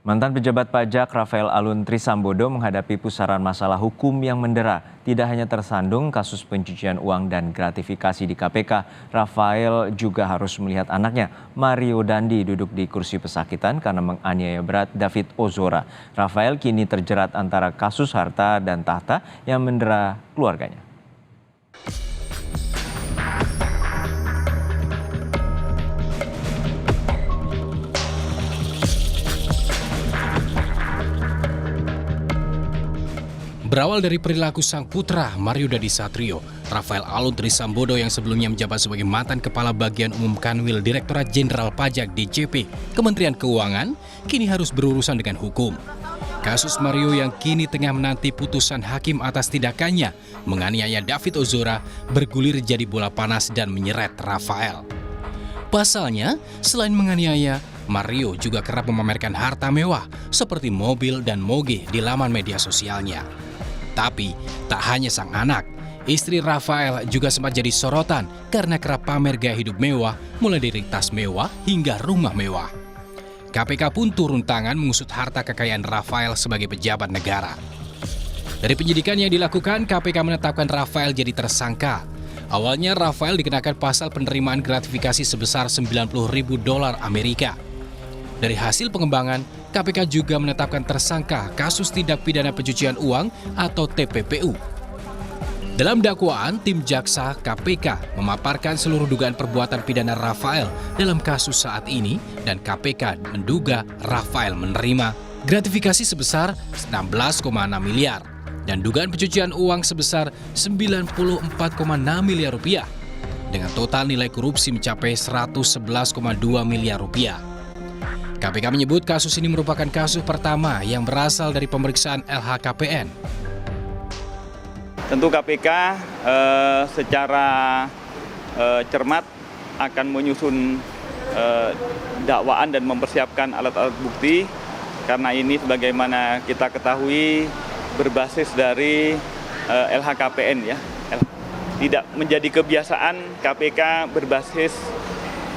Mantan pejabat pajak Rafael Alun Trisambodo menghadapi pusaran masalah hukum yang mendera. Tidak hanya tersandung kasus pencucian uang dan gratifikasi di KPK, Rafael juga harus melihat anaknya, Mario Dandi, duduk di kursi pesakitan karena menganiaya berat David Ozora. Rafael kini terjerat antara kasus harta dan tahta yang mendera keluarganya. Berawal dari perilaku sang putra, Mario Dandi Satrio, Rafael Alun Trisambodo yang sebelumnya menjabat sebagai mantan Kepala Bagian Umum Kanwil Direktorat Jenderal Pajak DJP, Kementerian Keuangan, kini harus berurusan dengan hukum. Kasus Mario yang kini tengah menanti putusan hakim atas tindakannya menganiaya David Ozora bergulir jadi bola panas dan menyeret Rafael. Pasalnya, selain menganiaya, Mario juga kerap memamerkan harta mewah seperti mobil dan moge di laman media sosialnya. Tapi, tak hanya sang anak, istri Rafael juga sempat jadi sorotan karena kerap pamer gaya hidup mewah, mulai dari tas mewah hingga rumah mewah. KPK pun turun tangan mengusut harta kekayaan Rafael sebagai pejabat negara. Dari penyidikan yang dilakukan, KPK menetapkan Rafael jadi tersangka. Awalnya Rafael dikenakan pasal penerimaan gratifikasi sebesar $90.000 Amerika. Dari hasil pengembangan, KPK juga menetapkan tersangka kasus tindak pidana pencucian uang atau TPPU. Dalam dakwaan, tim jaksa KPK memaparkan seluruh dugaan perbuatan pidana Rafael dalam kasus saat ini dan KPK menduga Rafael menerima gratifikasi sebesar 16,6 miliar dan dugaan pencucian uang sebesar 94,6 miliar rupiah dengan total nilai korupsi mencapai 111,2 miliar rupiah. KPK menyebut kasus ini merupakan kasus pertama yang berasal dari pemeriksaan LHKPN. Tentu KPK secara cermat akan menyusun dakwaan dan mempersiapkan alat-alat bukti karena ini sebagaimana kita ketahui berbasis dari LHKPN ya. Tidak menjadi kebiasaan KPK berbasis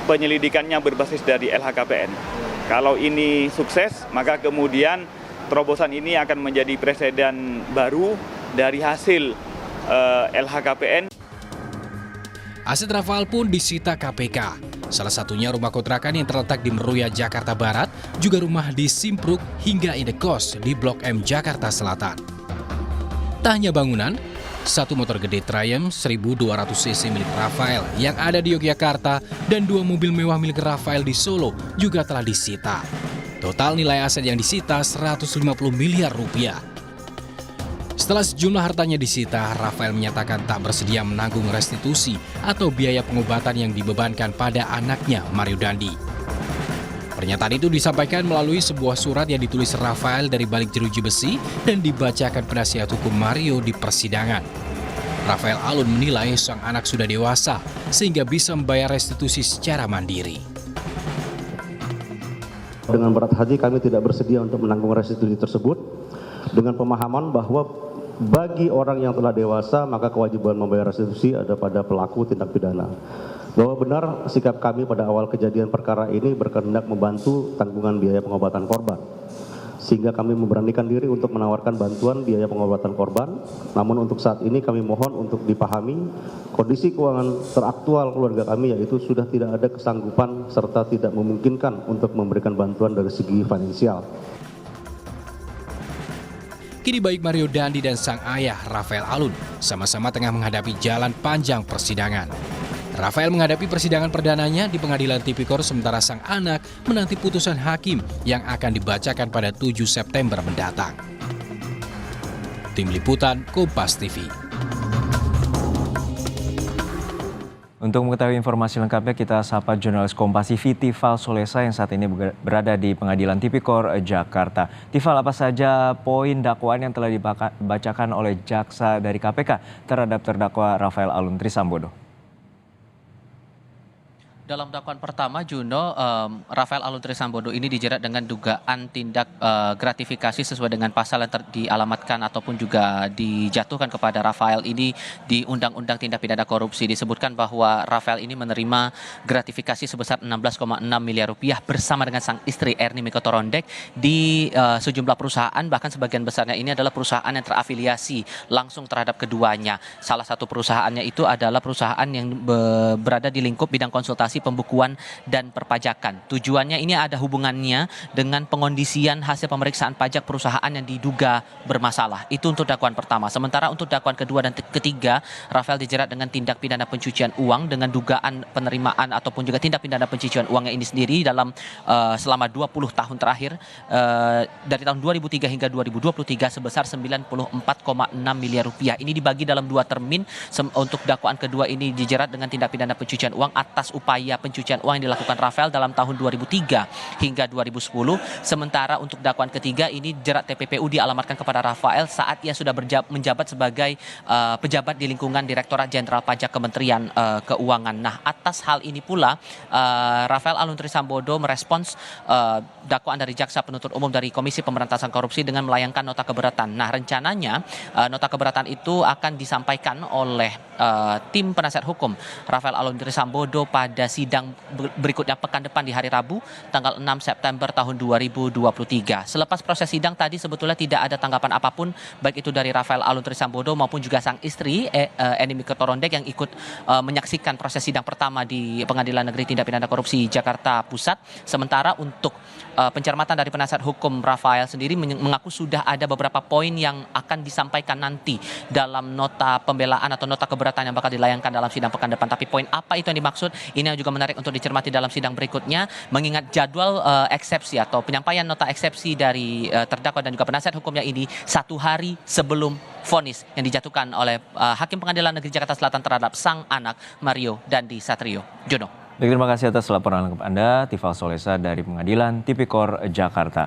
penyelidikannya berbasis dari LHKPN. Kalau ini sukses, maka kemudian terobosan ini akan menjadi preseden baru dari hasil LHKPN. Aset Rafael pun disita KPK. Salah satunya rumah kontrakan yang terletak di Meruya, Jakarta Barat, juga rumah di Simpruk hingga indekos di Blok M, Jakarta Selatan. Tak hanya bangunan, satu motor gede Triumph 1200 cc milik Rafael yang ada di Yogyakarta dan dua mobil mewah milik Rafael di Solo juga telah disita. Total nilai aset yang disita 150 miliar rupiah. Setelah sejumlah hartanya disita, Rafael menyatakan tak bersedia menanggung restitusi atau biaya pengobatan yang dibebankan pada anaknya Mario Dandi. Pernyataan itu disampaikan melalui sebuah surat yang ditulis Rafael dari balik jeruji besi dan dibacakan penasihat hukum Mario di persidangan. Rafael Alun menilai sang anak sudah dewasa sehingga bisa membayar restitusi secara mandiri. Dengan berat hati kami tidak bersedia untuk menanggung restitusi tersebut dengan pemahaman bahwa bagi orang yang telah dewasa maka kewajiban membayar restitusi ada pada pelaku tindak pidana. Bahwa benar sikap kami pada awal kejadian perkara ini berkehendak membantu tanggungan biaya pengobatan korban. Sehingga kami memberanikan diri untuk menawarkan bantuan biaya pengobatan korban. Namun untuk saat ini kami mohon untuk dipahami kondisi keuangan teraktual keluarga kami yaitu sudah tidak ada kesanggupan serta tidak memungkinkan untuk memberikan bantuan dari segi finansial. Kini baik Mario Dandi dan sang ayah Rafael Alun sama-sama tengah menghadapi jalan panjang persidangan. Rafael menghadapi persidangan perdananya di Pengadilan Tipikor sementara sang anak menanti putusan hakim yang akan dibacakan pada 7 September mendatang. Tim Liputan Kompas TV. Untuk mengetahui informasi lengkapnya, kita sapa jurnalis Kompas TV Tifal Solesa yang saat ini berada di Pengadilan Tipikor Jakarta. Tifal, apa saja poin dakwaan yang telah dibacakan oleh jaksa dari KPK terhadap terdakwa Rafael Alun Trisambodo? Dalam dakwaan pertama, Juno, Rafael Alun Trisambodo ini dijerat dengan dugaan tindak gratifikasi sesuai dengan pasal yang dialamatkan ataupun juga dijatuhkan kepada Rafael ini di Undang-Undang Tindak Pidana Korupsi. Disebutkan bahwa Rafael ini menerima gratifikasi sebesar 16,6 miliar rupiah bersama dengan sang istri Erni Mikotorondek di sejumlah perusahaan, bahkan sebagian besarnya ini adalah perusahaan yang terafiliasi langsung terhadap keduanya. Salah satu perusahaannya itu adalah perusahaan yang berada di lingkup bidang konsultasi pembukuan dan perpajakan. Tujuannya ini ada hubungannya dengan pengondisian hasil pemeriksaan pajak perusahaan yang diduga bermasalah. Itu untuk dakwaan pertama. Sementara untuk dakwaan kedua dan ketiga, Rafael dijerat dengan tindak pidana pencucian uang dengan dugaan penerimaan ataupun juga tindak pidana pencucian uangnya ini sendiri dalam selama 20 tahun terakhir dari tahun 2003 hingga 2023 sebesar 94,6 miliar rupiah. Ini dibagi dalam dua termin. Untuk dakwaan kedua ini dijerat dengan tindak pidana pencucian uang atas upaya pencucian uang yang dilakukan Rafael dalam tahun 2003 hingga 2010. Sementara untuk dakwaan ketiga ini jerat TPPU dialamatkan kepada Rafael saat ia sudah menjabat sebagai pejabat di lingkungan Direktorat Jenderal Pajak Kementerian Keuangan. Nah, atas hal ini pula Rafael Alun Trisambodo merespons dakwaan dari Jaksa Penuntut Umum dari Komisi Pemberantasan Korupsi dengan melayangkan nota keberatan. Nah, rencananya nota keberatan itu akan disampaikan oleh tim penasihat hukum Rafael Alun Trisambodo pada sidang berikutnya pekan depan di hari Rabu tanggal 6 September tahun 2023. Selepas proses sidang tadi sebetulnya tidak ada tanggapan apapun baik itu dari Rafael Alun Trisambodo maupun juga sang istri Erni Mikotorondek yang ikut menyaksikan proses sidang pertama di Pengadilan Negeri Tindak Pidana Korupsi Jakarta Pusat. Sementara untuk pencermatan dari penasihat hukum Rafael sendiri mengaku sudah ada beberapa poin yang akan disampaikan nanti dalam nota pembelaan atau nota keberatan yang bakal dilayangkan dalam sidang pekan depan. Tapi poin apa itu yang dimaksud? Ini yang juga menarik untuk dicermati dalam sidang berikutnya, mengingat jadwal eksepsi atau penyampaian nota eksepsi dari terdakwa dan juga penasihat hukumnya ini 1 hari sebelum vonis yang dijatuhkan oleh Hakim Pengadilan Negeri Jakarta Selatan terhadap sang anak Mario Dandi Satrio. Jono. Baik, terima kasih atas laporan lengkap Anda, Tifal Solesa dari Pengadilan Tipikor Jakarta.